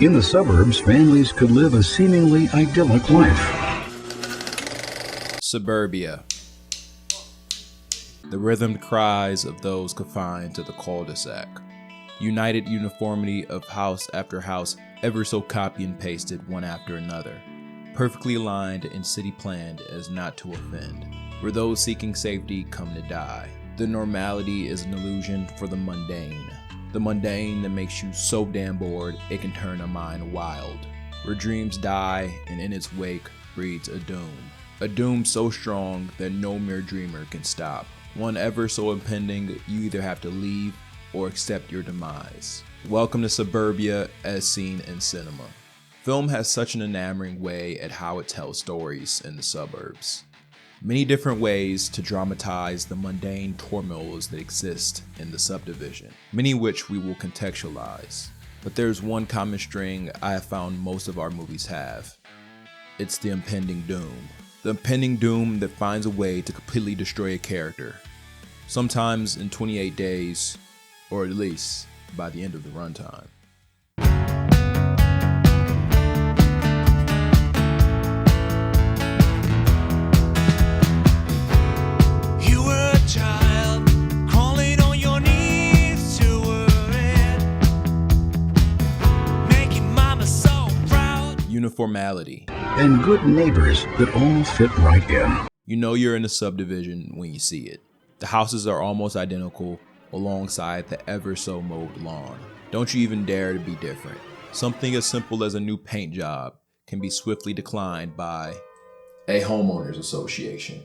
In the suburbs, families could live a seemingly idyllic life. Suburbia. The rhythmed cries of those confined to the cul-de-sac. United uniformity of house after house, ever so copy and pasted one after another. Perfectly aligned and city planned as not to offend. Where those seeking safety come to die. The normality is an illusion for the mundane. The mundane that makes you so damn bored it can turn a mind wild. Where dreams die and in its wake breeds a doom. A doom so strong that no mere dreamer can stop. One ever so impending, you either have to leave or accept your demise. Welcome to Suburbia as seen in cinema. Film has such an enamoring way at how it tells stories in the suburbs. Many different ways to dramatize the mundane turmoils that exist in the subdivision, many which we will contextualize. But there's one common string I have found most of our movies have. It's the impending doom. The impending doom that finds a way to completely destroy a character. Sometimes in 28 days, or at least by the end of the runtime. Uniformity. And good neighbors that all fit right in. You know you're in a subdivision when you see it. The houses are almost identical alongside the ever so mowed lawn. Don't you even dare to be different. Something as simple as a new paint job can be swiftly declined by a homeowners association.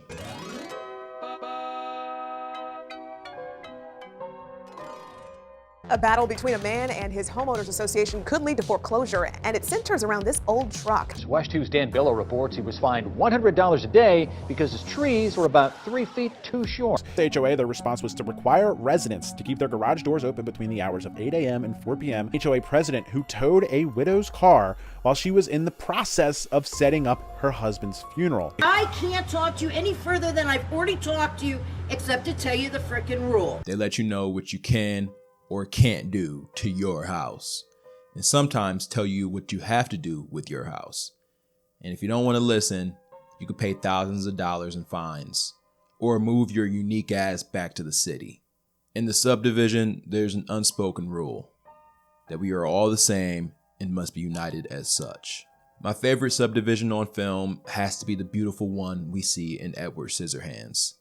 A battle between a man and his homeowners association could lead to foreclosure, and it centers around this old truck. West 2's Dan Billow reports he was fined $100 a day because his trees were about 3 feet too short. The HOA, their response was to require residents to keep their garage doors open between the hours of 8 a.m. and 4 p.m. HOA president who towed a widow's car while she was in the process of setting up her husband's funeral. I can't talk to you any further than I've already talked to you, except to tell you the frickin' rule. They let you know what you can or can't do to your house, and sometimes tell you what you have to do with your house. And if you don't want to listen, you could pay thousands of dollars in fines or move your unique ass back to the city. In the subdivision, there's an unspoken rule that we are all the same and must be united as such. My favorite subdivision on film has to be the beautiful one we see in Edward Scissorhands.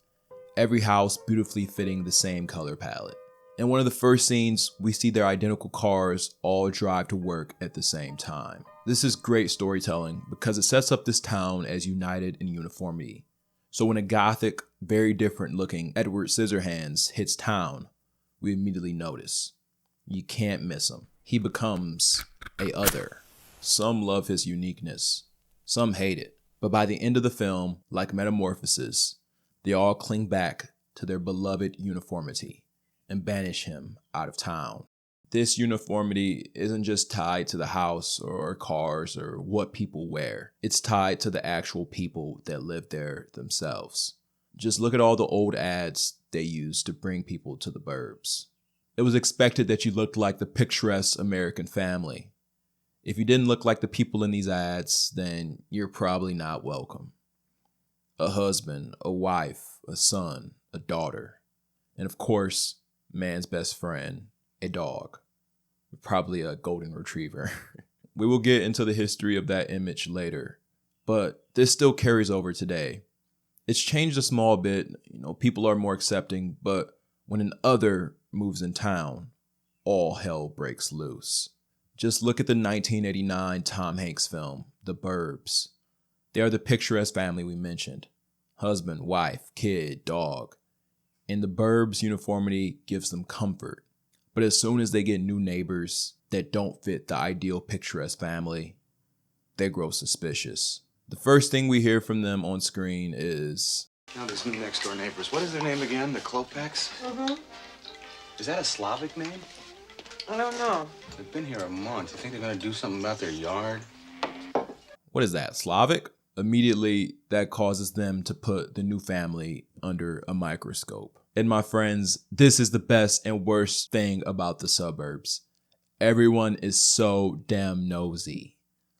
Every house beautifully fitting the same color palette. In one of the first scenes, we see their identical cars all drive to work at the same time. This is great storytelling because it sets up this town as united in uniformity. So when a gothic, very different looking Edward Scissorhands hits town, we immediately notice. You can't miss him. He becomes a other. Some love his uniqueness, some hate it. But by the end of the film, like Metamorphosis, they all cling back to their beloved uniformity and banish him out of town. This uniformity isn't just tied to the house or cars or what people wear. It's tied to the actual people that live there themselves. Just look at all the old ads they used to bring people to the burbs. It was expected that you looked like the picturesque American family. If you didn't look like the people in these ads, then you're probably not welcome. A husband, a wife, a son, a daughter, and of course, man's best friend, a dog, probably a golden retriever. We will get into the history of that image later, but this still carries over today. It's changed a small bit, people are more accepting, but when an other moves in town, all hell breaks loose. Just look at the 1989 Tom Hanks film, The Burbs. They are the picturesque family we mentioned. Husband, wife, kid, dog. And the burbs uniformity gives them comfort. But as soon as they get new neighbors that don't fit the ideal picturesque family, they grow suspicious. The first thing we hear from them on screen is, Now there's new next door neighbors. What is their name again? The Klopex? Mm-hmm. Is that a Slavic name? I don't know. They've been here a month. You think they're gonna do something about their yard? what is that, Slavic? Immediately, that causes them to put the new family under a microscope. And my friends, this is the best and worst thing about the suburbs. Everyone is so damn nosy.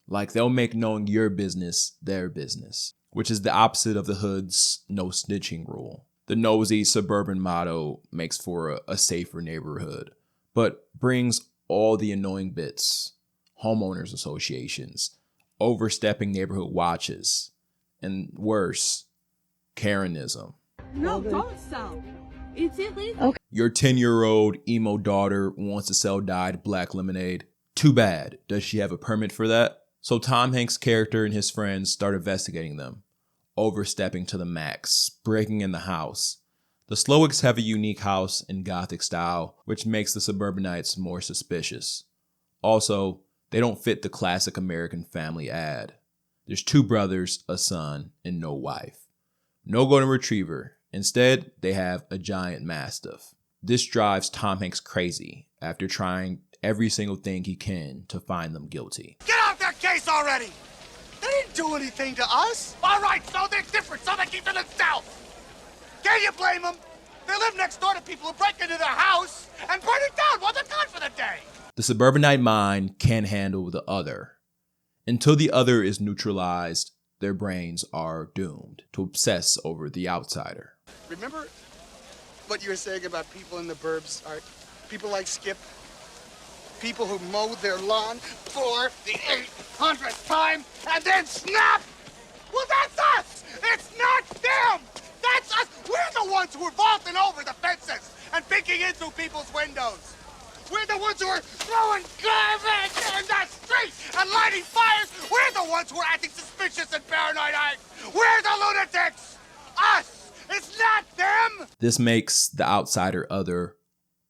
Like, they'll make knowing your business their business, which is the opposite of the hood's no snitching rule. The nosy suburban motto makes for a safer neighborhood, but brings all the annoying bits: homeowners associations, overstepping neighborhood watches, and worse, Karenism. No, don't sell. It's illegal. Okay. Your 10-year-old emo daughter wants to sell dyed black lemonade. Too bad. Does she have a permit for that? So Tom Hanks' character and his friends start investigating them, overstepping to the max, breaking in the house. The Slowicks have a unique house in Gothic style, which makes the suburbanites more suspicious. Also, they don't fit the classic American family ad. There's 2 brothers, a son, and no wife. No golden retriever. Instead, they have a giant mastiff. This drives Tom Hanks crazy after trying every single thing he can to find them guilty. Get off their case already! They didn't do anything to us! All right, so they're different, so they keep to themselves! Can you blame them? They live next door to people who break into their house and burn it down while they're gone for the day! The suburbanite mind can't handle the other. Until the other is neutralized, their brains are doomed to obsess over the outsider. Remember what you were saying about people in the burbs, Art? People like Skip? People who mowed their lawn for the 800th time and then snap! Well, that's us! It's not them! That's us! We're the ones who are vaulting over the fences and peeking into people's windows. We're the ones who are throwing garbage in the street and lighting fires. We're the ones who are acting suspicious and paranoid. We're the lunatics! Us! It's not them! This makes the outsider other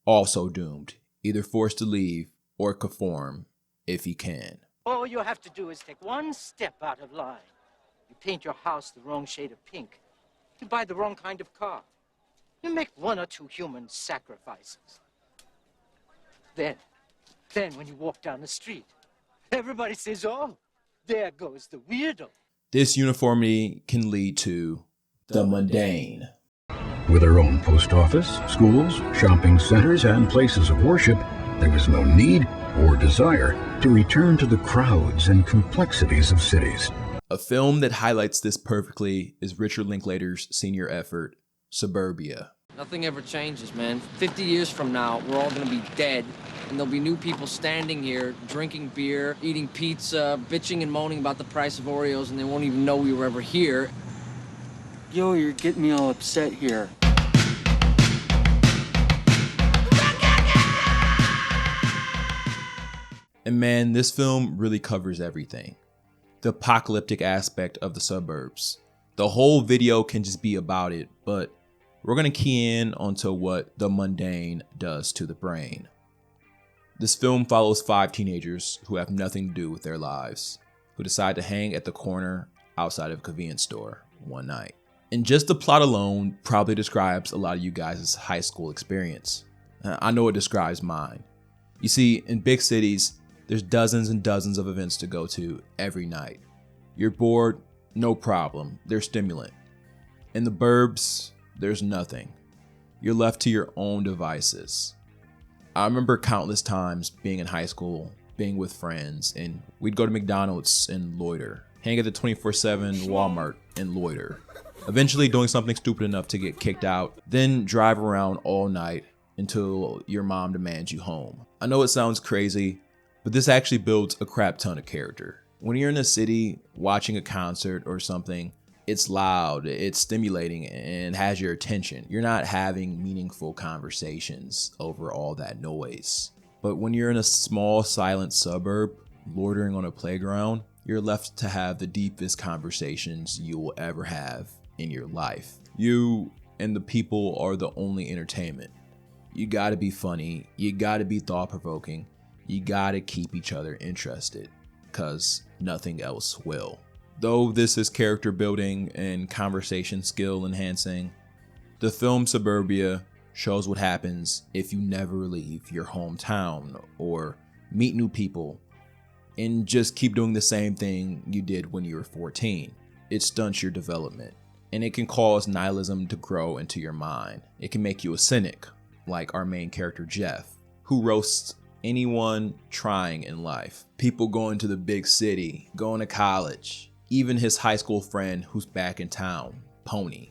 also doomed, either forced to leave or conform if he can. All you have to do is take one step out of line. You paint your house the wrong shade of pink. You buy the wrong kind of car. You make 1 or 2 human sacrifices. Then when you walk down the street, everybody says, oh, there goes the weirdo. This uniformity can lead to the mundane. With their own post office, schools, shopping centers, and places of worship, there was no need or desire to return to the crowds and complexities of cities. A film that highlights this perfectly is Richard Linklater's senior effort, Suburbia. Nothing ever changes, man. 50 years from now, we're all gonna be dead, and there'll be new people standing here, drinking beer, eating pizza, bitching and moaning about the price of Oreos, and they won't even know we were ever here. Yo, you're getting me all upset here. And man, this film really covers everything. The apocalyptic aspect of the suburbs. The whole video can just be about it, but we're going to key in onto what the mundane does to the brain. This film follows 5 teenagers who have nothing to do with their lives, who decide to hang at the corner outside of a convenience store one night. And just the plot alone probably describes a lot of you guys' high school experience. I know it describes mine. You see, in big cities, there's dozens and dozens of events to go to every night. You're bored, no problem, they're stimulant. In the burbs, there's nothing. You're left to your own devices. I remember countless times being in high school, being with friends, and we'd go to McDonald's and loiter, hang at the 24/7 Walmart and loiter, eventually doing something stupid enough to get kicked out, then drive around all night until your mom demands you home. I know it sounds crazy, but this actually builds a crap ton of character. When you're in a city watching a concert or something, it's loud, it's stimulating, and has your attention. You're not having meaningful conversations over all that noise. But when you're in a small, silent suburb, loitering on a playground, you're left to have the deepest conversations you will ever have in your life. You and the people are the only entertainment. You gotta be funny, you gotta be thought-provoking, you gotta keep each other interested, cause nothing else will. Though this is character building and conversation skill enhancing, the film Suburbia shows what happens if you never leave your hometown or meet new people and just keep doing the same thing you did when you were 14. It stunts your development, and it can cause nihilism to grow into your mind. It can make you a cynic, like our main character Jeff, who roasts anyone trying in life. People going to the big city, going to college, even his high school friend who's back in town, Pony,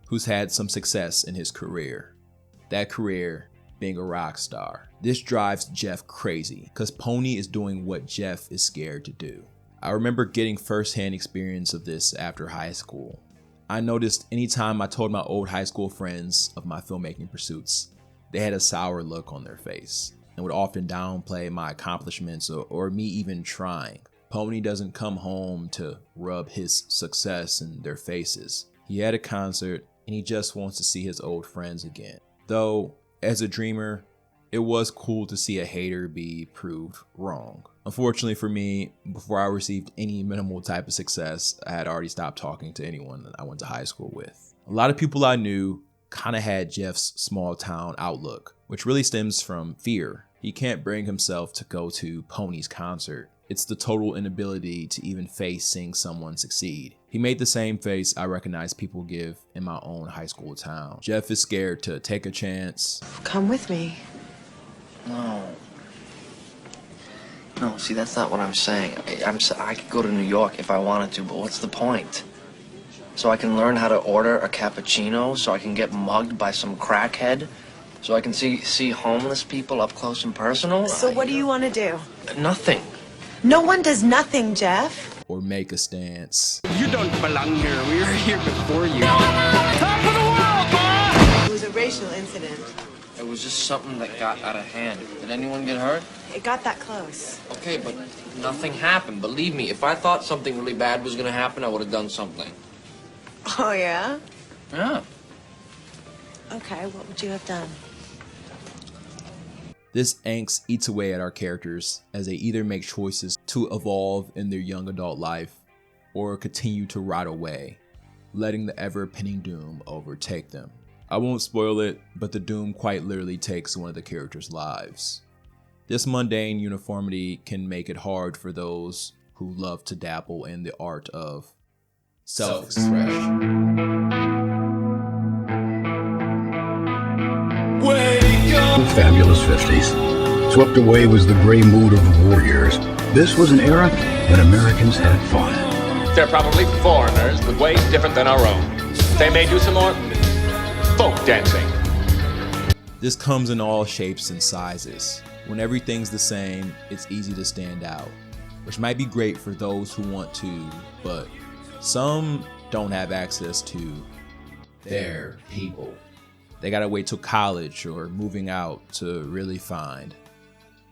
who's had some success in his career. That career being a rock star. This drives Jeff crazy because Pony is doing what Jeff is scared to do. I remember getting firsthand experience of this after high school. I noticed anytime I told my old high school friends of my filmmaking pursuits, they had a sour look on their face and would often downplay my accomplishments or me even trying. Pony doesn't come home to rub his success in their faces. He had a concert and he just wants to see his old friends again. Though, as a dreamer, it was cool to see a hater be proved wrong. Unfortunately for me, before I received any minimal type of success, I had already stopped talking to anyone that I went to high school with. A lot of people I knew kind of had Jeff's small town outlook, which really stems from fear. He can't bring himself to go to Pony's concert. It's the total inability to even face seeing someone succeed. He made the same face I recognize people give in my own high school town. Jeff is scared to take a chance. Come with me. No, see, that's not what I'm saying. I could go to New York if I wanted to, but what's the point? So I can learn how to order a cappuccino, so I can get mugged by some crackhead, so I can see homeless people up close and personal? So what do you want to do? Nothing. No one does nothing, Jeff. Or make a stance. You don't belong here. We were here before you. Top of the world, boss! It was a racial incident. It was just something that got out of hand. Did anyone get hurt? It got that close. Okay, but nothing happened. Believe me, if I thought something really bad was gonna happen, I would have done something. Oh, yeah? Yeah. Okay, what would you have done? This angst eats away at our characters as they either make choices to evolve in their young adult life or continue to rot away, letting the ever-pending doom overtake them. I won't spoil it, but the doom quite literally takes one of the characters' lives. This mundane uniformity can make it hard for those who love to dabble in the art of self-expression. The fabulous 50s. Swept away was the gray mood of the war years. This was an era when Americans had fun. They're probably foreigners with ways different than our own. They may do some more folk dancing. This comes in all shapes and sizes. When everything's the same, it's easy to stand out, which might be great for those who want to, but some don't have access to their people. They gotta wait till college or moving out to really find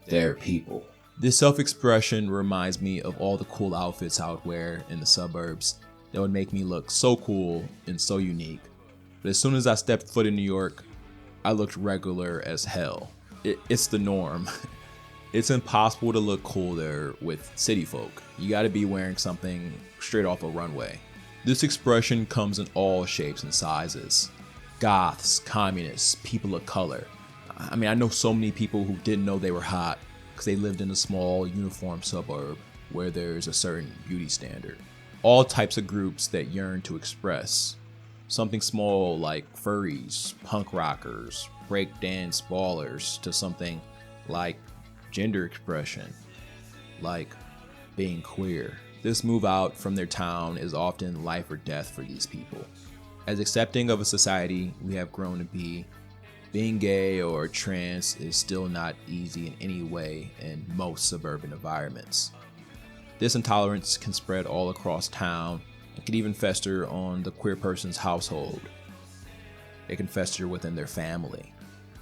their people. This self-expression reminds me of all the cool outfits I would wear in the suburbs that would make me look so cool and so unique. But as soon as I stepped foot in New York, I looked regular as hell. It's the norm. It's impossible to look cool there with city folk. You gotta be wearing something straight off a runway. This expression comes in all shapes and sizes. Goths, communists, people of color. I mean, I know so many people who didn't know they were hot because they lived in a small uniform suburb where there's a certain beauty standard. All types of groups that yearn to express. Something small like furries, punk rockers, breakdance ballers, to something like gender expression, like being queer. This move out from their town is often life or death for these people. As accepting of a society we have grown to be, being gay or trans is still not easy in any way in most suburban environments. This intolerance can spread all across town and can even fester on the queer person's household. It can fester within their family.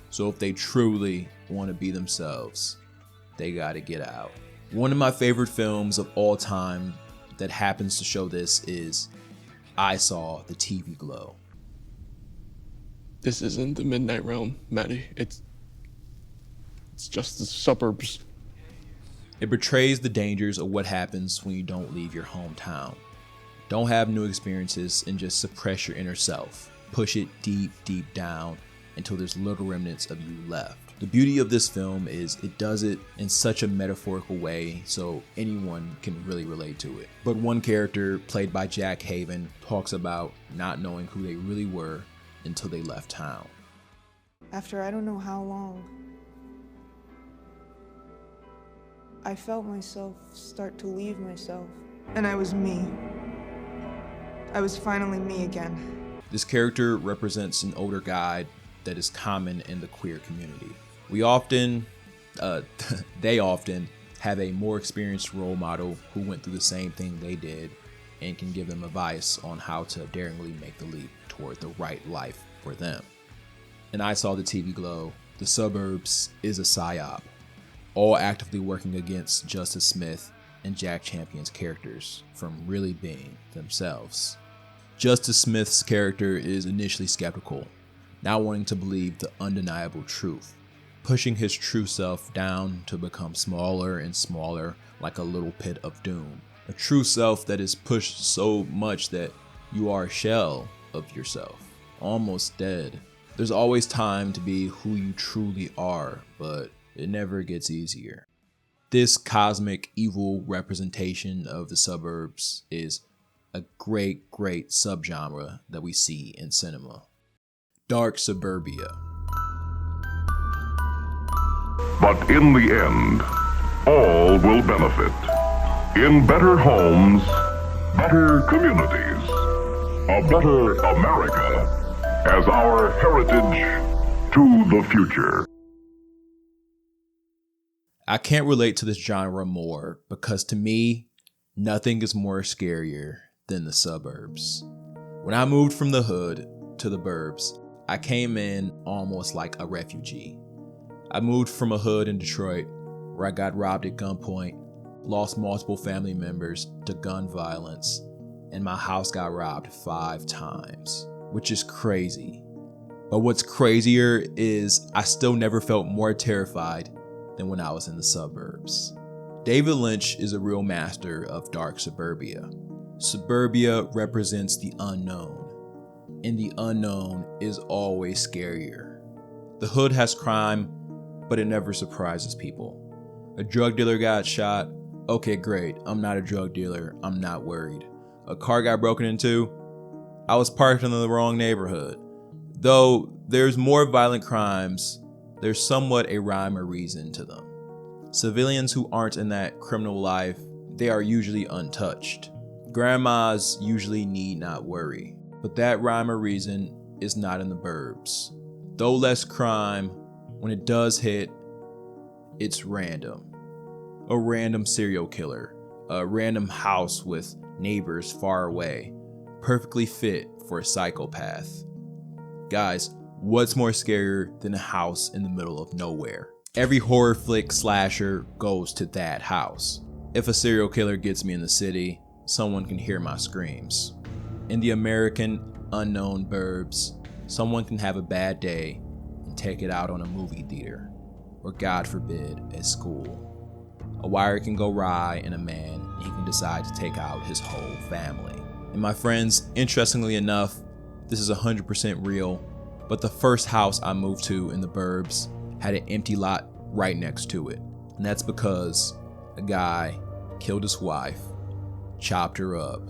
So if they truly want to be themselves, they gotta get out. One of my favorite films of all time that happens to show this is I Saw the TV Glow. This isn't the Midnight Realm, Maddie. It's just the suburbs. It portrays the dangers of what happens when you don't leave your hometown. Don't have new experiences and just suppress your inner self. Push it deep, deep down until there's little remnants of you left. The beauty of this film is it does it in such a metaphorical way so anyone can really relate to it. But one character, played by Jack Haven, talks about not knowing who they really were until they left town. After I don't know how long, I felt myself start to leave myself. And I was me. I was finally me again. This character represents an older guy that is common in the queer community. They often have a more experienced role model who went through the same thing they did and can give them advice on how to daringly make the leap toward the right life for them. And I saw the TV Glow. The Suburbs is a psyop, all actively working against Justice Smith and Jack Champion's characters from really being themselves. Justice Smith's character is initially skeptical, not wanting to believe the undeniable truth, pushing his true self down to become smaller and smaller like a little pit of doom. A true self that is pushed so much that you are a shell of yourself, almost dead. There's always time to be who you truly are, but it never gets easier. This cosmic evil representation of the suburbs is a great subgenre that we see in cinema. Dark Suburbia. But in the end, all will benefit. In better homes, better communities, a better America as our heritage to the future. I can't relate to this genre more because to me, nothing is more scarier than the suburbs. When I moved from the hood to the burbs, I came in almost like a refugee. I moved from a hood in Detroit where I got robbed at gunpoint, lost multiple family members to gun violence, and my house got robbed 5 times, which is crazy. But what's crazier is I still never felt more terrified than when I was in the suburbs. David Lynch is a real master of dark suburbia. Suburbia represents the unknown, and the unknown is always scarier. The hood has crime, but it never surprises people. A drug dealer got shot. Okay, great. I'm not a drug dealer. I'm not worried. A car got broken into. I was parked in the wrong neighborhood. Though there's more violent crimes, there's somewhat a rhyme or reason to them. Civilians who aren't in that criminal life, they are usually untouched. Grandmas usually need not worry, but that rhyme or reason is not in the burbs. Though less crime, when it does hit, it's random. A random serial killer, a random house with neighbors far away, perfectly fit for a psychopath. Guys, what's more scarier than a house in the middle of nowhere? Every horror flick slasher goes to that house. If a serial killer gets me in the city, someone can hear my screams. In the American unknown burbs, someone can have a bad day and take it out on a movie theater, or God forbid, at school. A wire can go awry in a man and he can decide to take out his whole family. And my friends, interestingly enough, this is 100% real, but the first house I moved to in the burbs had an empty lot right next to it. And that's because a guy killed his wife, chopped her up,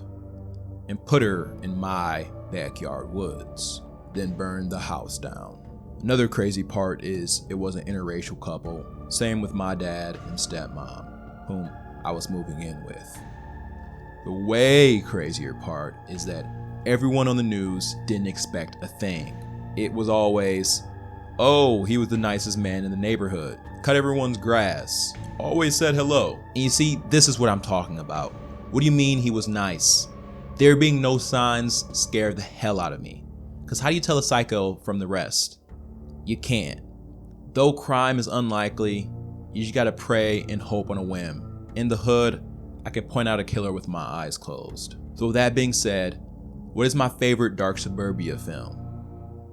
and put her in my backyard woods, then burned the house down. Another crazy part is it was an interracial couple, same with my dad and stepmom, whom I was moving in with. The way crazier part is that everyone on the news didn't expect a thing. It was always, oh, he was the nicest man in the neighborhood, cut everyone's grass, always said hello. And you see, this is what I'm talking about. What do you mean he was nice? There being no signs scared the hell out of me. Because how do you tell a psycho from the rest? You can't. Though crime is unlikely, you just gotta pray and hope on a whim. In the hood, I can point out a killer with my eyes closed. So with that being said, what is my favorite dark suburbia film?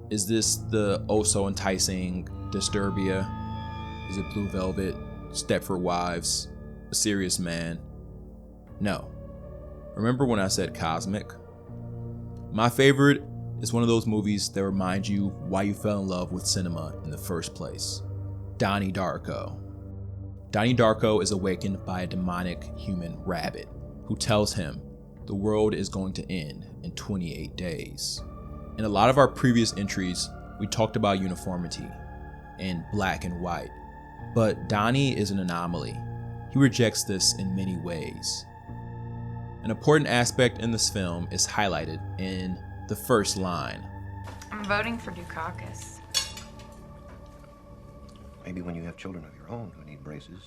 Is this the oh so enticing Disturbia? Is it Blue Velvet, Stepford Wives, A Serious Man? No. Remember when I said cosmic? My favorite is one of those movies that remind you why you fell in love with cinema in the first place. Donnie Darko. Donnie Darko is awakened by a demonic human rabbit who tells him the world is going to end in 28 days. In a lot of our previous entries, we talked about uniformity and black and white, but Donnie is an anomaly. he rejects this in many ways. An important aspect in this film is highlighted in the first line. I'm voting for Dukakis. Maybe when you have children of your own who need braces, and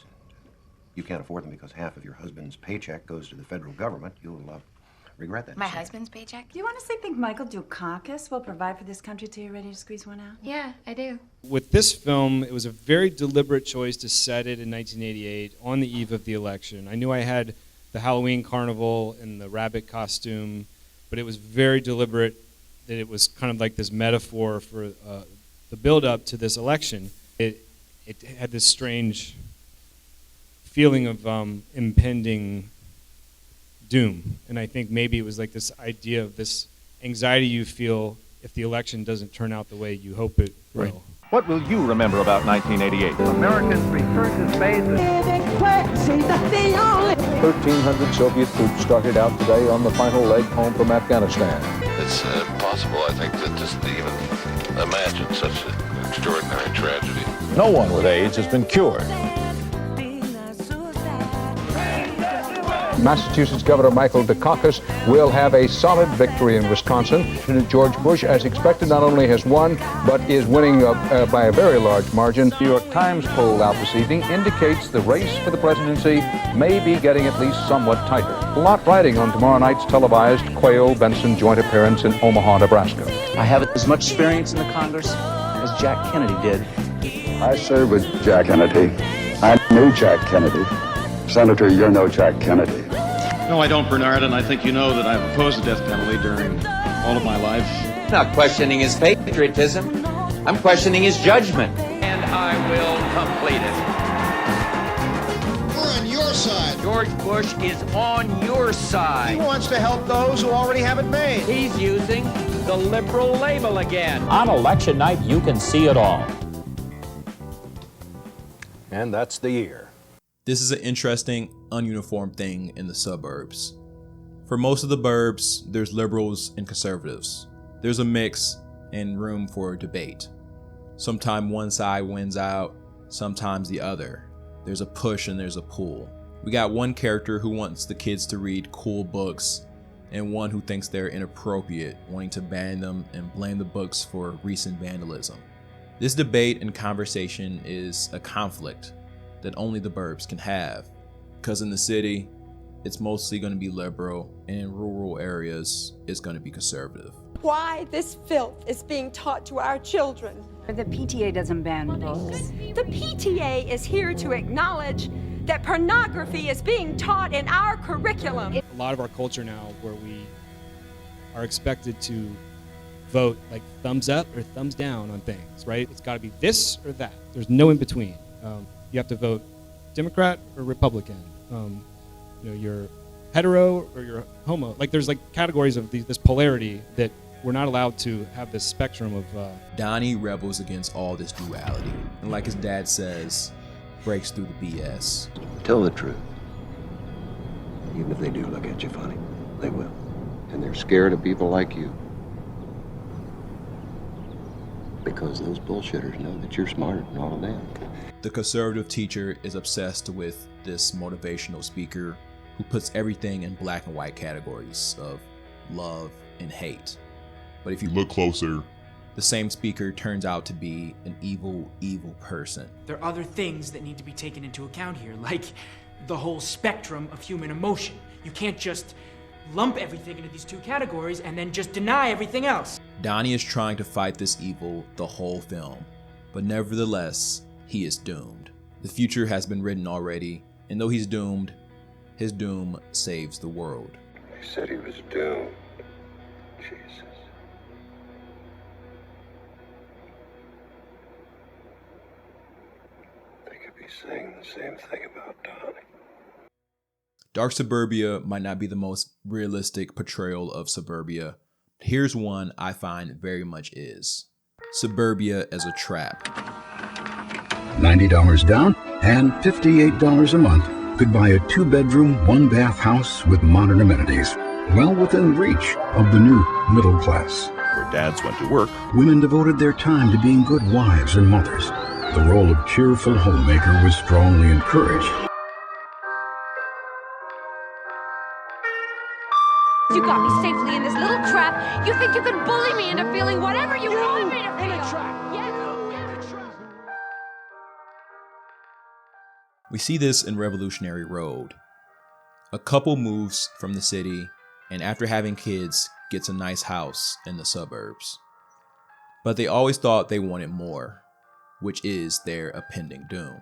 you can't afford them because half of your husband's paycheck goes to the federal government, you'll regret that. My husband's paycheck? Do you honestly think Michael Dukakis will provide for this country till you're ready to squeeze one out? Yeah, I do. With this film, it was a very deliberate choice to set it in 1988 on the eve of the election. I knew I had the Halloween carnival and the rabbit costume, but it was very deliberate that it was kind of like this metaphor for the build-up to this election. It had this strange feeling of impending doom, and I think maybe it was like this idea of this anxiety you feel if the election doesn't turn out the way you hope it will. Right. What will you remember about 1988? Americans return to space. 1,300 Soviet troops started out today on the final leg home from Afghanistan. It's impossible, I think, to just even imagine such an extraordinary tragedy. No one with AIDS has been cured. Massachusetts Governor Michael Dukakis will have a solid victory in Wisconsin. President George Bush, as expected, not only has won, but is winning by a very large margin. The New York Times poll out this evening indicates the race for the presidency may be getting at least somewhat tighter. A lot riding on tomorrow night's televised Quayle-Benson joint appearance in Omaha, Nebraska. I have as much experience in the Congress as Jack Kennedy did. I served with Jack Kennedy. I knew Jack Kennedy. Senator, you're no Jack Kennedy. No, I don't, Bernard, and I think you know that I've opposed the death penalty during all of my life. I'm not questioning his patriotism. I'm questioning his judgment. And I will complete it. We're on your side. George Bush is on your side. He wants to help those who already have it made. He's using the liberal label again. On election night, you can see it all. And that's the year. This is an interesting, ununiform thing in the suburbs. For most of the burbs, there's liberals and conservatives. There's a mix and room for debate. Sometimes one side wins out, sometimes the other. There's a push and there's a pull. We got one character who wants the kids to read cool books, and one who thinks they're inappropriate, wanting to ban them and blame the books for recent vandalism. This debate and conversation is a conflict that only the burbs can have, because in the city, it's mostly going to be liberal, and in rural areas, it's going to be conservative. Why this filth is being taught to our children. The PTA doesn't ban books. The PTA is here to acknowledge that pornography is being taught in our curriculum. A lot of our culture now, where we are expected to vote like thumbs up or thumbs down on things, right? It's got to be this or that. There's no in between. You have to vote Democrat or Republican. You're hetero or you're homo. Like there's like categories of this polarity that we're not allowed to have this spectrum of. Donnie rebels against all this duality, and like his dad says, breaks through the BS. Tell the truth. Even if they do look at you funny, they will. And they're scared of people like you. Because those bullshitters know that you're smarter than all of them. The conservative teacher is obsessed with this motivational speaker who puts everything in black and white categories of love and hate. But if you look closer, the same speaker turns out to be an evil, evil person. There are other things that need to be taken into account here, like the whole spectrum of human emotion. You can't just lump everything into these two categories and then just deny everything else. Donnie is trying to fight this evil the whole film, but nevertheless, he is doomed. The future has been written already, and though he's doomed, his doom saves the world. He said he was doomed. Jesus. They could be saying the same thing about Donnie. Dark Suburbia might not be the most realistic portrayal of suburbia. Here's one I find very much is. Suburbia as a trap. $90 down and $58 a month could buy a 2-bedroom, 1-bath house with modern amenities, well within reach of the new middle class. Where dads went to work, women devoted their time to being good wives and mothers. The role of cheerful homemaker was strongly encouraged. you got me safely in this little trap, you think you can bully me into feeling whatever you want me to feel. In a trap. Yes. We see this in Revolutionary Road. A couple moves from the city and after having kids gets a nice house in the suburbs. But they always thought they wanted more, which is their impending doom.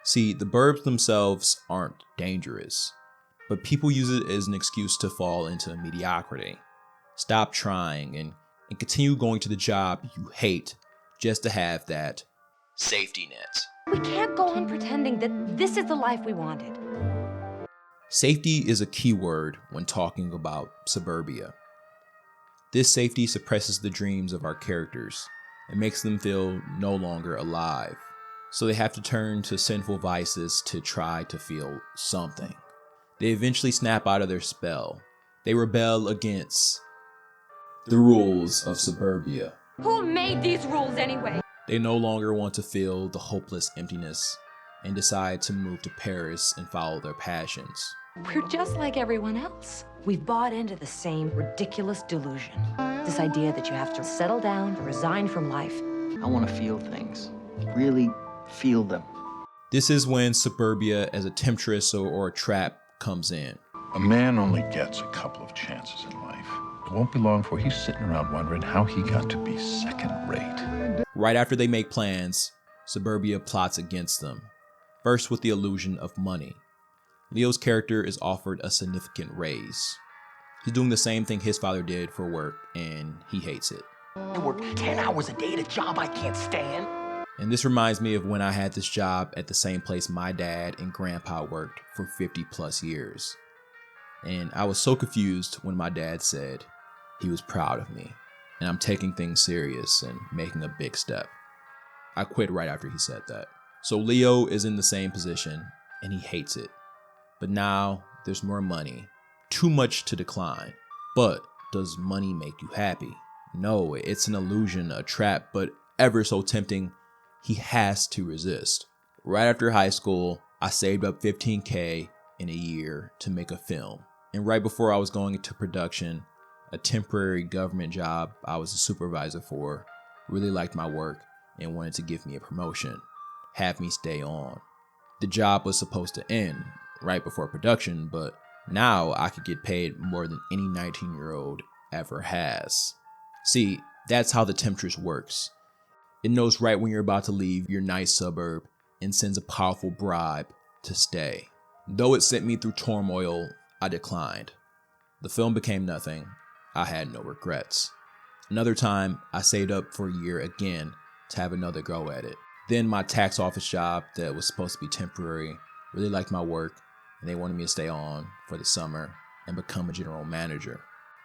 See, the burbs themselves aren't dangerous, but people use it as an excuse to fall into mediocrity, stop trying, and continue going to the job you hate just to have that safety net. We can't go on pretending that this is the life we wanted. Safety is a key word when talking about Suburbia. This safety suppresses the dreams of our characters and makes them feel no longer alive. So they have to turn to sinful vices to try to feel something. They eventually snap out of their spell. They rebel against the rules of Suburbia. Who made these rules anyway? They no longer want to feel the hopeless emptiness and decide to move to Paris and follow their passions. We're just like everyone else. We've bought into the same ridiculous delusion. This idea that you have to settle down, resign from life. I want to feel things. Really feel them. This is when Suburbia as a temptress or a trap comes in. A man only gets a couple of chances in life. It won't be long before he's sitting around wondering how he got to be second rate. Right after they make plans, Suburbia plots against them. First with the illusion of money. Leo's character is offered a significant raise. He's doing the same thing his father did for work, and he hates it. I work 10 hours a day at a job I can't stand. And this reminds me of when I had this job at the same place my dad and grandpa worked for 50 plus years. And I was so confused when my dad said he was proud of me, and I'm taking things serious and making a big step. I quit right after he said that. So Leo is in the same position, and he hates it. But now there's more money, too much to decline. But does money make you happy? No, it's an illusion, a trap, but ever so tempting, he has to resist. Right after high school, I saved up $15K in a year to make a film. And right before I was going into production, a temporary government job I was a supervisor for really liked my work and wanted to give me a promotion, have me stay on. The job was supposed to end right before production, but now I could get paid more than any 19-year-old ever has. See, that's how the temptress works. It knows right when you're about to leave your nice suburb and sends a powerful bribe to stay. Though it sent me through turmoil, I declined. The film became nothing. I had no regrets. Another time, I saved up for a year again to have another go at it. Then my tax office job that was supposed to be temporary really liked my work, and they wanted me to stay on for the summer and become a general manager.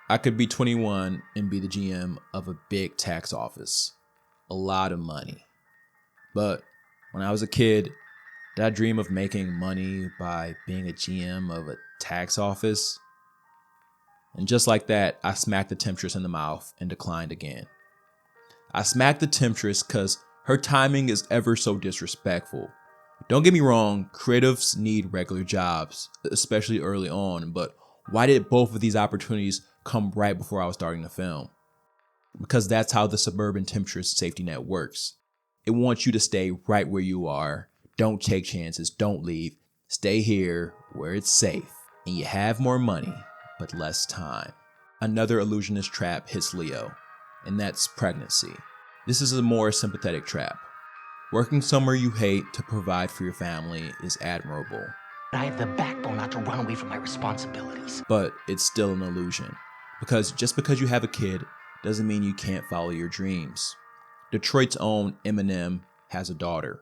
I could be 21 and be the GM of a big tax office. A lot of money. But when I was a kid, did I dream of making money by being a GM of a tax office? And just like that, I smacked the temptress in the mouth and declined again. I smacked the temptress because her timing is ever so disrespectful. Don't get me wrong, creatives need regular jobs, especially early on, but why did both of these opportunities come right before I was starting the film? Because that's how the suburban temptress safety net works. It wants you to stay right where you are. Don't take chances, don't leave. Stay here where it's safe. And you have more money, but less time. Another illusionist trap hits Leo, and that's pregnancy. This is a more sympathetic trap. Working somewhere you hate to provide for your family is admirable. I have the backbone not to run away from my responsibilities. But it's still an illusion. Because just because you have a kid doesn't mean you can't follow your dreams. Detroit's own Eminem has a daughter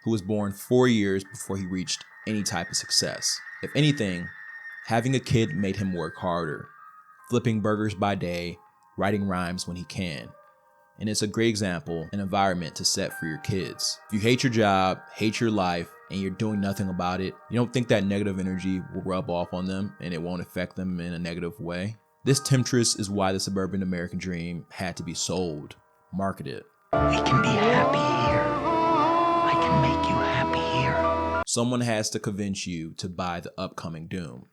who was born 4 years before he reached any type of success. If anything, having a kid made him work harder, flipping burgers by day, writing rhymes when he can. And it's a great example, an environment to set for your kids. If you hate your job, hate your life, and you're doing nothing about it, you don't think that negative energy will rub off on them and it won't affect them in a negative way? This temptress is why the suburban American dream had to be sold, marketed. I can be happy here. I can make you happy here. Someone has to convince you to buy the upcoming doom.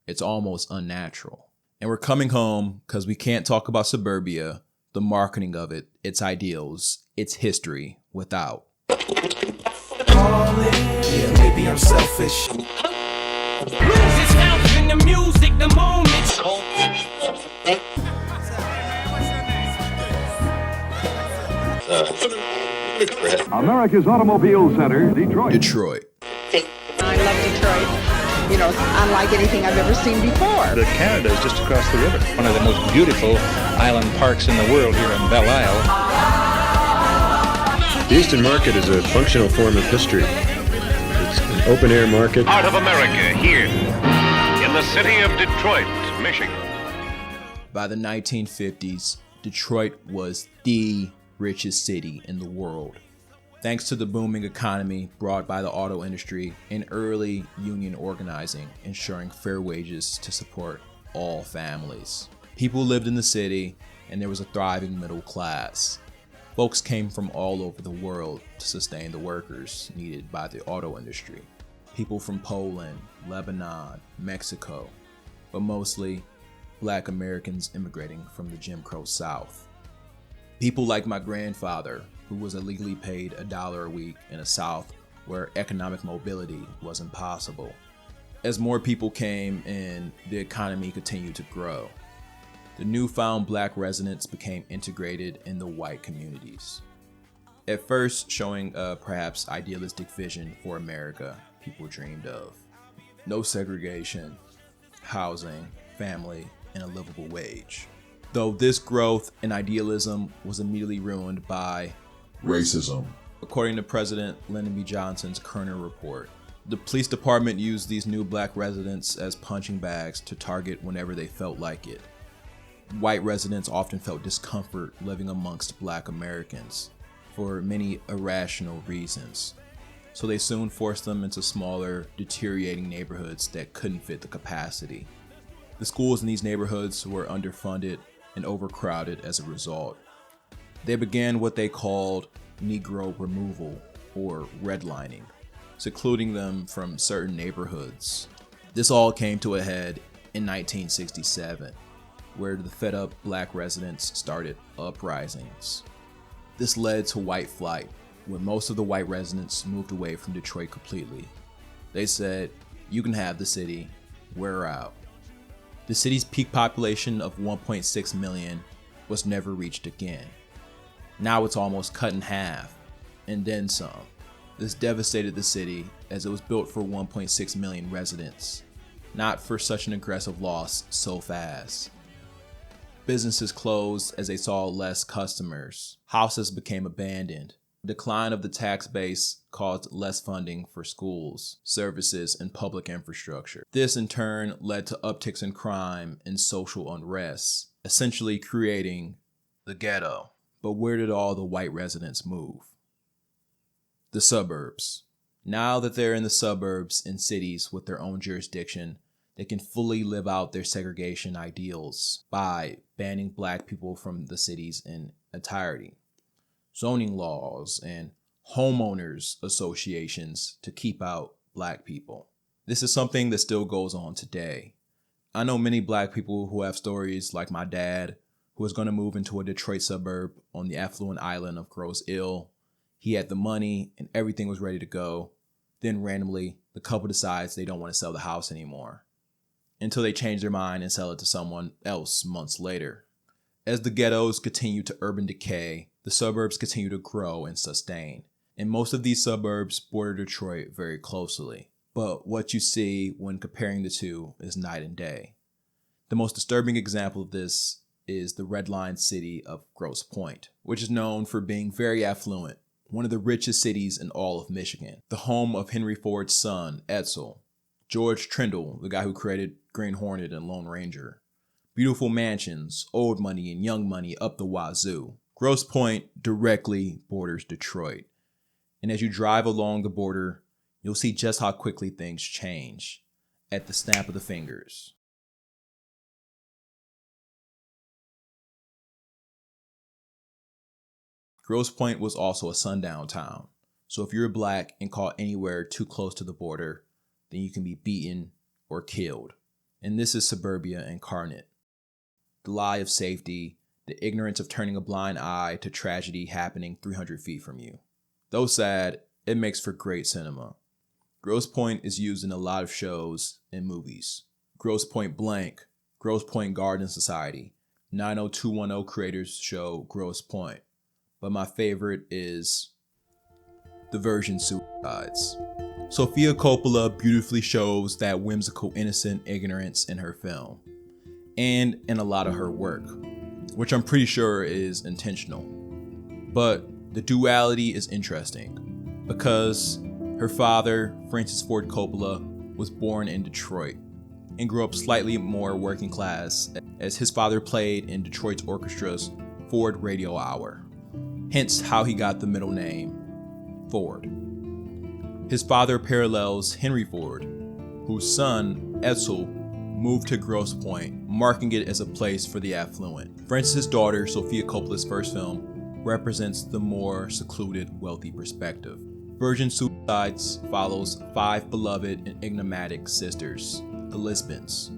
It's almost unnatural. And we're coming home because we can't talk about Suburbia, the marketing of it, its ideals, its history, without. Yeah, maybe I'm selfish. Lose itself in the music, the moment. America's Automobile Center, Detroit. Detroit. I love Detroit. You know, unlike anything I've ever seen before. Canada is just across the river. One of the most beautiful island parks in the world here in Belle Isle. The Eastern Market is a functional form of history. It's an open-air market. Part of America here in the city of Detroit, Michigan. By the 1950s, Detroit was the richest city in the world, thanks to the booming economy brought by the auto industry and early union organizing, ensuring fair wages to support all families. People lived in the city, and there was a thriving middle class. Folks came from all over the world to sustain the workers needed by the auto industry. People from Poland, Lebanon, Mexico, but mostly Black Americans immigrating from the Jim Crow South. People like my grandfather, who was illegally paid $1 a week in a South where economic mobility was impossible. As more people came in, the economy continued to grow. The newfound Black residents became integrated in the white communities. At first, showing a perhaps idealistic vision for America people dreamed of. No segregation, housing, family, and a livable wage. Though this growth and idealism was immediately ruined by racism. According to President Lyndon B. Johnson's Kerner report, the police department used these new Black residents as punching bags to target whenever they felt like it. White residents often felt discomfort living amongst Black Americans for many irrational reasons, so they soon forced them into smaller, deteriorating neighborhoods that couldn't fit the capacity. The schools in these neighborhoods were underfunded and overcrowded as a result. They began what they called Negro removal, or redlining, secluding them from certain neighborhoods. This all came to a head in 1967, where the fed-up Black residents started uprisings. This led to white flight, when most of the white residents moved away from Detroit completely. They said, "You can have the city, we're out." The city's peak population of 1.6 million was never reached again. Now it's almost cut in half, and then some. This devastated the city as it was built for 1.6 million residents, not for such an aggressive loss so fast. Businesses closed as they saw less customers. Houses became abandoned. Decline of the tax base caused less funding for schools, services, and public infrastructure. This in turn led to upticks in crime and social unrest, essentially creating the ghetto. But where did all the white residents move? The suburbs. Now that they're in the suburbs and cities with their own jurisdiction, they can fully live out their segregation ideals by banning Black people from the cities in entirety. Zoning laws and homeowners associations to keep out Black people. This is something that still goes on today. I know many Black people who have stories like my dad, who was going to move into a Detroit suburb on the affluent island of Grosse Ile. He had the money and everything was ready to go. Then randomly, the couple decides they don't want to sell the house anymore, until they change their mind and sell it to someone else months later. As the ghettos continue to urban decay, the suburbs continue to grow and sustain. And most of these suburbs border Detroit very closely. But what you see when comparing the two is night and day. The most disturbing example of this is the redlined city of Grosse Pointe, which is known for being very affluent, one of the richest cities in all of Michigan, the home of Henry Ford's son, Edsel, George Trindle, the guy who created Green Hornet and Lone Ranger. Beautiful mansions, old money and young money up the wazoo. Grosse Pointe directly borders Detroit. And as you drive along the border, you'll see just how quickly things change at the snap of the fingers. Grosse Pointe was also a sundown town, so if you're Black and caught anywhere too close to the border, then you can be beaten or killed. And this is Suburbia incarnate. the lie of safety, the ignorance of turning a blind eye to tragedy happening 300 feet from you. Though sad, it makes for great cinema. Grosse Pointe is used in a lot of shows and movies. Grosse Pointe Blank, Grosse Pointe Garden Society, 90210 creators show Grosse Pointe. But my favorite is the Virgin Suicides. Sofia Coppola beautifully shows that whimsical, innocent ignorance in her film, and in a lot of her work, which I'm pretty sure is intentional. But the duality is interesting, because her father, Francis Ford Coppola, was born in Detroit and grew up slightly more working class, as his father played in Detroit's orchestra's Ford Radio Hour, hence how he got the middle name Ford. His father parallels Henry Ford, whose son, Edsel, moved to Grosse Pointe, marking it as a place for the affluent. Francis' daughter, Sofia Coppola's first film, represents the more secluded, wealthy perspective. Virgin Suicides follows 5 beloved and enigmatic sisters, the Lisbons,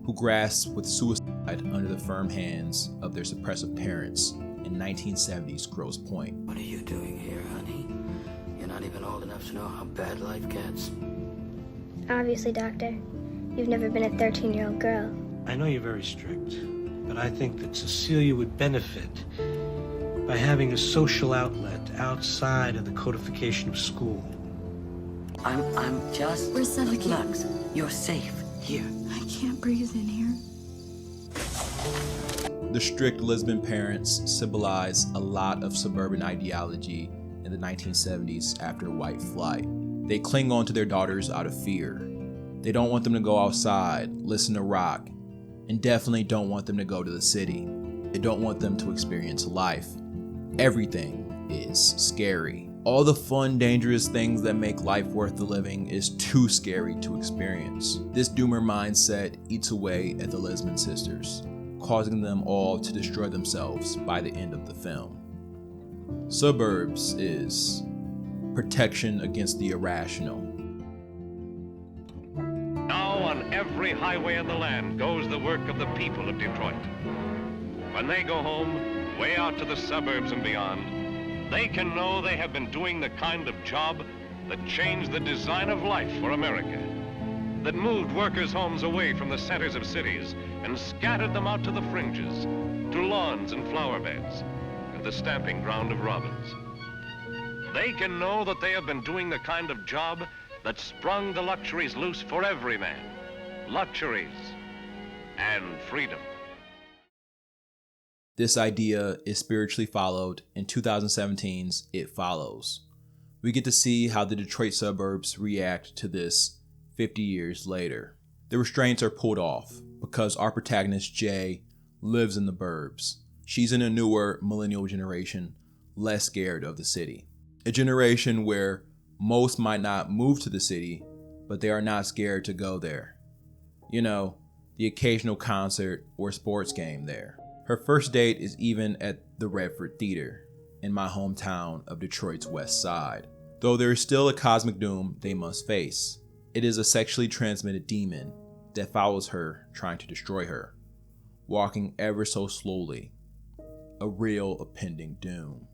who grasp with suicide under the firm hands of their suppressive parents in 1970s Grosse Pointe. What are you doing here, honey? You're not even old enough to know how bad life gets. Obviously, Doctor. You've never been a 13-year-old girl. I know you're very strict, but I think that Cecilia would benefit by having a social outlet outside of the codification of school. I'm just... We're suffocating. Lux, you're safe here. I can't breathe in here. The strict Lisbon parents symbolize a lot of suburban ideology in the 1970s after white flight. They cling on to their daughters out of fear. They don't want them to go outside, listen to rock, and definitely don't want them to go to the city. They don't want them to experience life. Everything is scary. All the fun, dangerous things that make life worth the living is too scary to experience. This doomer mindset eats away at the Lisbon sisters, causing them all to destroy themselves by the end of the film. Suburbs is protection against the irrational. Now on every highway in the land goes the work of the people of Detroit. When they go home, way out to the suburbs and beyond, they can know they have been doing the kind of job that changed the design of life for America, that moved workers' homes away from the centers of cities and scattered them out to the fringes, to lawns and flower beds, and the stamping ground of robins. They can know that they have been doing the kind of job that sprung the luxuries loose for every man. Luxuries and freedom. This idea is spiritually followed in 2017's It Follows. We get to see how the Detroit suburbs react to this 50 years later. The restraints are pulled off because our protagonist, Jay, lives in the burbs. She's in a newer millennial generation, less scared of the city. A generation where most might not move to the city, but they are not scared to go there. You know, the occasional concert or sports game there. Her first date is even at the Redford Theater, in my hometown of Detroit's West Side. Though there is still a cosmic doom they must face. It is a sexually transmitted demon that follows her, trying to destroy her, walking ever so slowly. A real impending doom.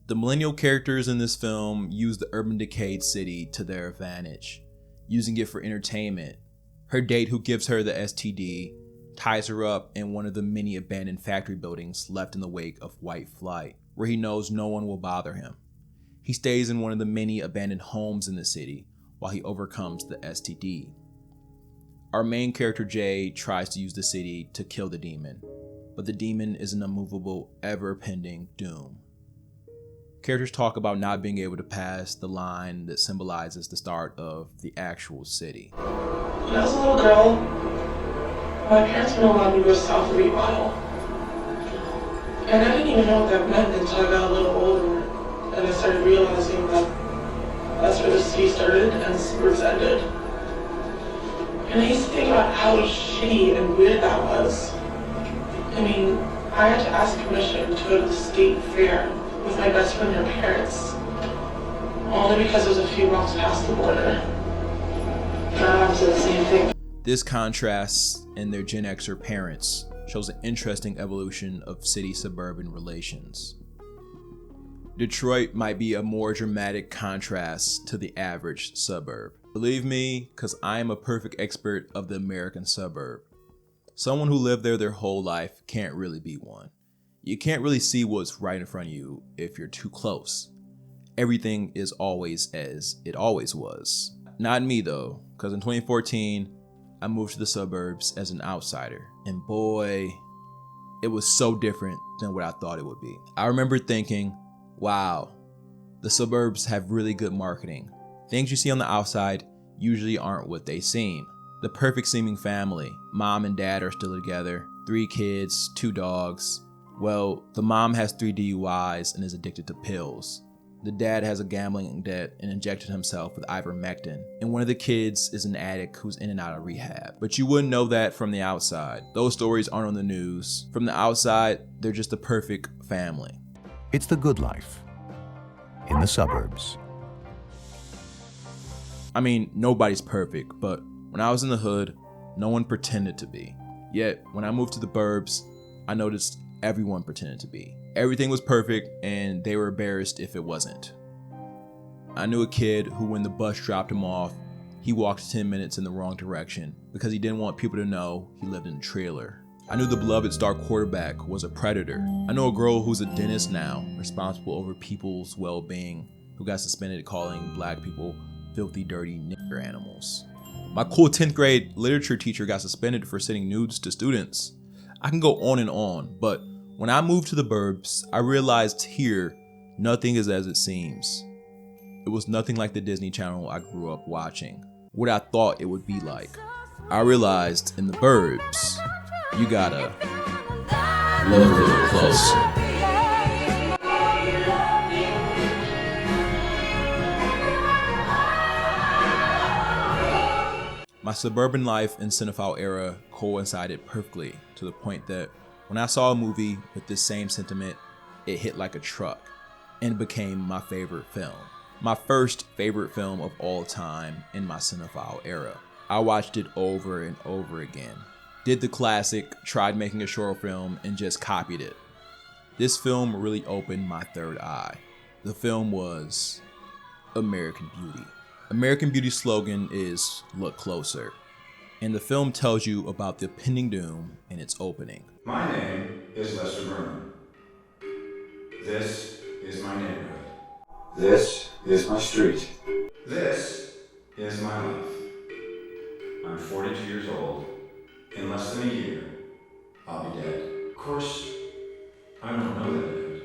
The millennial characters in this film use the urban decayed city to their advantage, using it for entertainment. Her date, who gives her the STD, ties her up in one of the many abandoned factory buildings left in the wake of white flight, where he knows no one will bother him. He stays in one of the many abandoned homes in the city while he overcomes the STD. Our main character Jay tries to use the city to kill the demon, but the demon is an immovable, ever-pending doom. Characters talk about not being able to pass the line that symbolizes the start of the actual city. When I was a little girl, my parents wouldn't allow me to go south of 8 Mile. And I didn't even know what that meant until I got a little older and I started realizing that that's where the city started and the suburbs ended. And I used to think about how shitty and weird that was. I mean, I had to ask permission to go to the state fair with my best friend and her parents, only because it was a few blocks past the border. And I have to do the same thing. This contrasts in their Gen Xer parents, shows an interesting evolution of city-suburban relations. Detroit might be a more dramatic contrast to the average suburb. Believe me, because I am a perfect expert of the American suburb. Someone who lived there their whole life can't really be one. You can't really see what's right in front of you if you're too close. Everything is always as it always was. Not me though, because in 2014, I moved to the suburbs as an outsider. And boy, it was so different than what I thought it would be. I remember thinking, wow, the suburbs have really good marketing. Things you see on the outside usually aren't what they seem. The perfect seeming family. Mom and dad are still together. 3 kids, 2 dogs. Well, the mom has 3 DUIs and is addicted to pills. The dad has a gambling debt and injected himself with ivermectin. And one of the kids is an addict who's in and out of rehab. But you wouldn't know that from the outside. Those stories aren't on the news. From the outside, they're just the perfect family. It's the good life in the suburbs. I mean, nobody's perfect, but when I was in the hood, no one pretended to be. Yet, when I moved to the burbs, I noticed everyone pretended to be. Everything was perfect, and they were embarrassed if it wasn't. I knew a kid who, when the bus dropped him off, he walked 10 minutes in the wrong direction because he didn't want people to know he lived in a trailer. I knew the beloved star quarterback was a predator. I know a girl who's a dentist now, responsible over people's well-being, who got suspended calling black people filthy, dirty nigger animals. My cool 10th grade literature teacher got suspended for sending nudes to students. I can go on and on, but when I moved to the burbs, I realized here, nothing is as it seems. It was nothing like the Disney Channel I grew up watching, what I thought it would be like. I realized in the burbs, you gotta look a little closer. My suburban life and cinephile era coincided perfectly to the point that when I saw a movie with this same sentiment, it hit like a truck and became my favorite film. My first favorite film of all time in my cinephile era. I watched it over and over again. Did the classic, tried making a short film and just copied it. This film really opened my third eye. The film was American Beauty. American Beauty's slogan is "Look Closer," and the film tells you about the impending doom in its opening. My name is Lester Burnham. This is my neighborhood. This is my street. This is my life. I'm 42 years old. In less than a year, I'll be dead. Of course, I don't know that yet.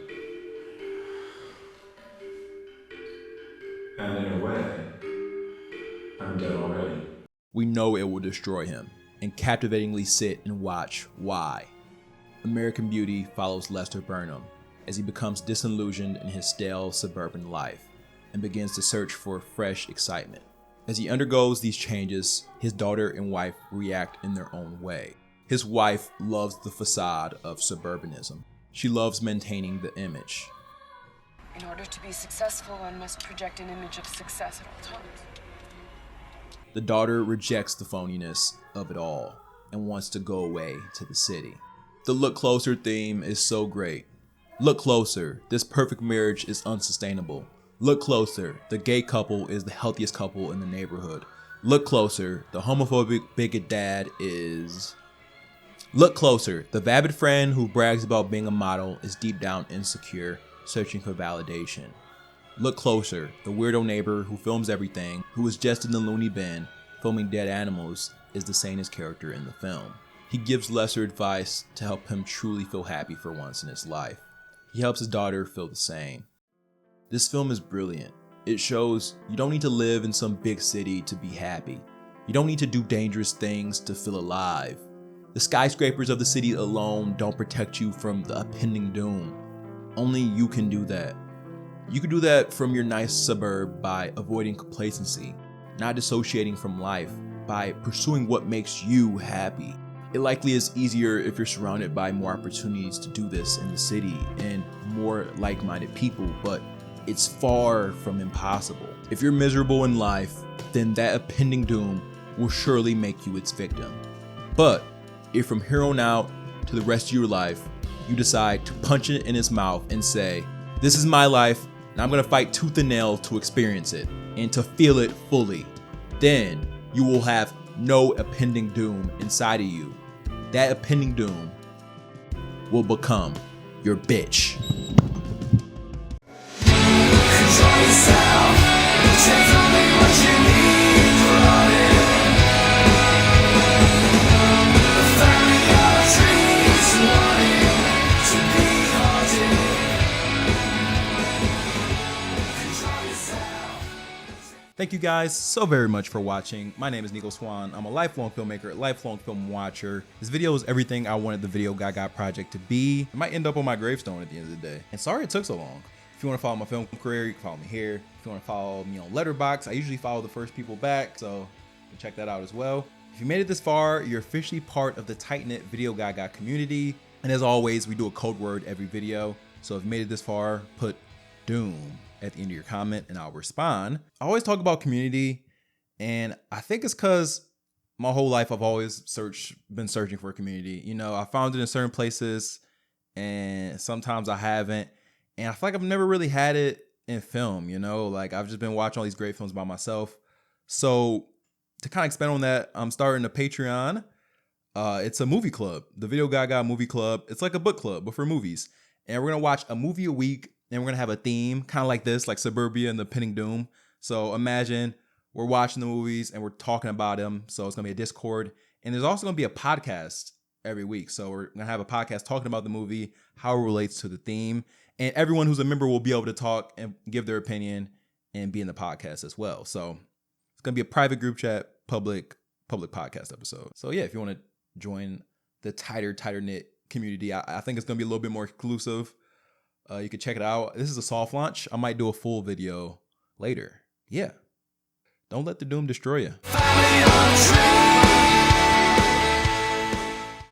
And in a way, I'm dead already. We know it will destroy him, and captivatingly sit and watch why. American Beauty follows Lester Burnham as he becomes disillusioned in his stale suburban life and begins to search for fresh excitement. As he undergoes these changes, his daughter and wife react in their own way. His wife loves the facade of suburbanism. She loves maintaining the image. In order to be successful, one must project an image of success at all times. The daughter rejects the phoniness of it all and wants to go away to the city. The Look Closer theme is so great. Look closer, this perfect marriage is unsustainable. Look closer, the gay couple is the healthiest couple in the neighborhood. Look closer, the homophobic bigot dad is... Look closer, the vapid friend who brags about being a model is deep down insecure, searching for validation. Look closer, the weirdo neighbor who films everything, who is just in the loony bin, filming dead animals, is the sanest character in the film. He gives Lester advice to help him truly feel happy for once in his life. He helps his daughter feel the same. This film is brilliant. It shows you don't need to live in some big city to be happy. You don't need to do dangerous things to feel alive. The skyscrapers of the city alone don't protect you from the impending doom. Only you can do that. You can do that from your nice suburb by avoiding complacency, not dissociating from life, by pursuing what makes you happy. It likely is easier if you're surrounded by more opportunities to do this in the city and more like-minded people, but it's far from impossible. If you're miserable in life, then that impending doom will surely make you its victim. But if from here on out to the rest of your life, you decide to punch it in its mouth and say, this is my life, and I'm gonna fight tooth and nail to experience it and to feel it fully. Then you will have no impending doom inside of you. That impending doom will become your bitch. Control yourself. Take only what you need from it. The family of trees wanting to be haunted. Control yourself. Thank you guys so very much for watching. My name is Nico Swan. I'm a lifelong filmmaker, lifelong film watcher. This video is everything I wanted the Video Gaga project to be. It might end up on my gravestone at the end of the day. And sorry it took so long. If you want to follow my film career, you can follow me here. If you want to follow me on Letterboxd, I usually follow the first people back, so you can check that out as well. If you made it this far, you're officially part of the tight-knit Video Gaga community. And as always, we do a code word every video. So if you made it this far, put Doom at the end of your comment and I'll respond. I always talk about community, and I think it's because my whole life I've always been searching for a community. You know, I found it in certain places and sometimes I haven't. And I feel like I've never really had it in film, you know, like I've just been watching all these great films by myself. So to kind of expand on that, I'm starting a Patreon. It's a movie club, the Video Gaga movie club. It's like a book club, but for movies. And we're going to watch a movie a week, and we're going to have a theme kind of like this, like Suburbia and the Impending Doom. So imagine we're watching the movies and we're talking about them. So it's going to be a Discord. And there's also going to be a podcast every week. So we're going to have a podcast talking about the movie, how it relates to the theme. And everyone who's a member will be able to talk and give their opinion and be in the podcast as well. So it's going to be a private group chat, public podcast episode. So yeah, if you want to join the tighter knit community, I think it's going to be a little bit more exclusive. You can check it out. This is a soft launch. I might do a full video later. Yeah. Don't let the doom destroy you.